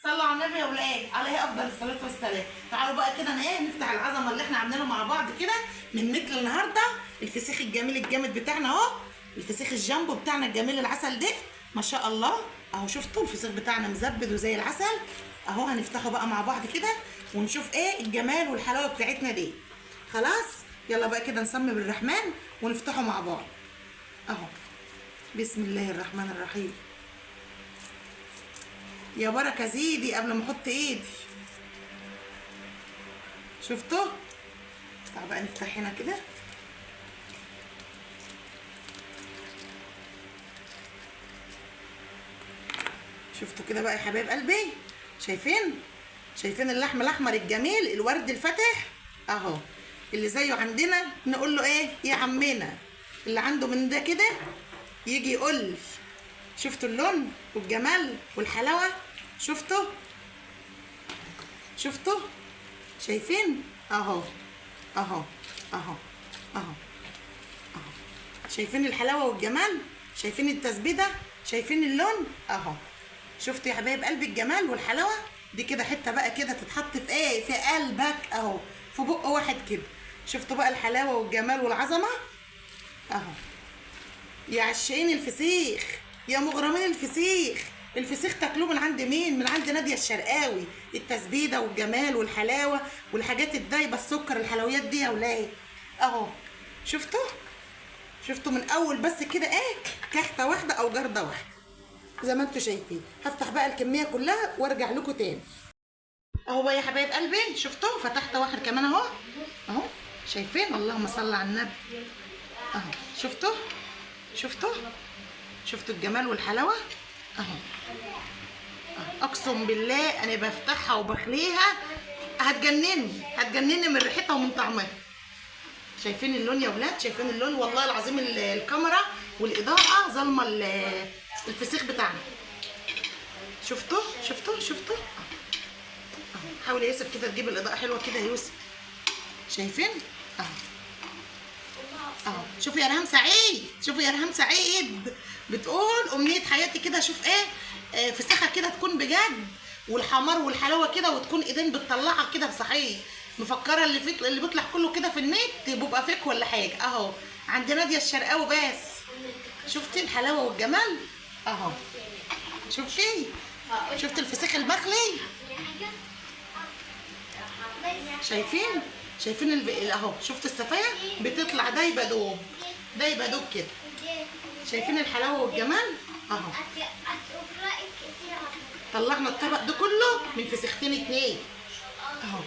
صلوا على النبي يا ولاد عليه افضل الصلاه والسلام. تعالوا بقى كده نفتح العظمه اللي احنا عاملينها مع بعض كده من مثل النهارده. الفسيخ الجميل الجامد بتاعنا اهو، الفسيخ الجامبو بتاعنا الجميل العسل ده ما شاء الله اهو. شفتوا الفسيخ بتاعنا مزبد وزي العسل اهو. هنفتحه بقى مع بعض كده ونشوف ايه الجمال والحلاوه بتاعتنا دي. خلاص يلا بقى كده نسمي بالرحمن ونفتحه مع بعض اهو. بسم الله الرحمن الرحيم. يا بركه زيدي قبل ما احط ايدي. شفتوا؟ تعالوا بقى نفتح هنا كده. شفتوا كده بقى يا حبايب قلبي؟ شايفين اللحم الاحمر الجميل الورد الفاتح اهو. اللي زيه عندنا نقول له ايه يا عمنا، اللي عنده من ده كده يجي يقول لي. شفتوا اللون والجمال والحلاوه؟ شفتوا شايفين اهو اهو اهو اهو اهو. شايفين الحلاوه والجمال؟ شايفين التسبيده؟ شايفين اللون اهو. شفتوا يا حبايب قلبي الجمال والحلاوه دي؟ كده حته بقى كده تتحط في ايه، في قلبك اهو، في بق واحد كده. شفتوا بقى الحلاوه والجمال والعظمه اهو. يا عشاقين الفسيخ، يا مغرمين الفسيخ تاكلوه من عند مين؟ من عند ناديه الشرقاوي. التسبيده والجمال والحلاوه والحاجات الدايبه السكر الحلويات دي يا ولاد اهو. شفتوا من اول بس كده ايه كحته واحده او جرده واحده زي ما انتوا شايفين. هفتح بقى الكميه كلها وارجع لكم تاني اهو بقى يا حبايب قلبي. شفتوا فتحت واحد كمان اهو. شايفين؟ اللهم صل على النبي اهو. شفتوا الجمال والحلاوه اهو. اقسم بالله انا بفتحها وبخليها هتجنني من ريحتها ومن طعمها. شايفين اللون يا ولاد؟ شايفين اللون؟ والله العظيم الكاميرا والاضاءه ظالمه الفسيخ بتاعنا. شفتوا اهو. حاول يا يوسف كده تجيب الاضاءه حلوه كده يا يوسف. شايفين اهو. شوفوا يا ريهام سعيد بتقول امنيه حياتي كده. شوف ايه فسيخه كده تكون بجد والحمار والحلاوه كده وتكون ايدين بتطلعها كده صحيح. مفكره اللي بيطلع كله كده في النت بيبقى فيك ولا حاجه اهو. عند ناديه الشرقاوي بس. شفتي الحلاوه والجمال اهو؟ شفتي الفسيخ المخلي؟ شايفين اهو. شفت السفايه بتطلع دايبه دوب كده. شايفين الحلاوه والجمال اهو. طلعنا الطبق ده كله من فسيختين اتنين اهو.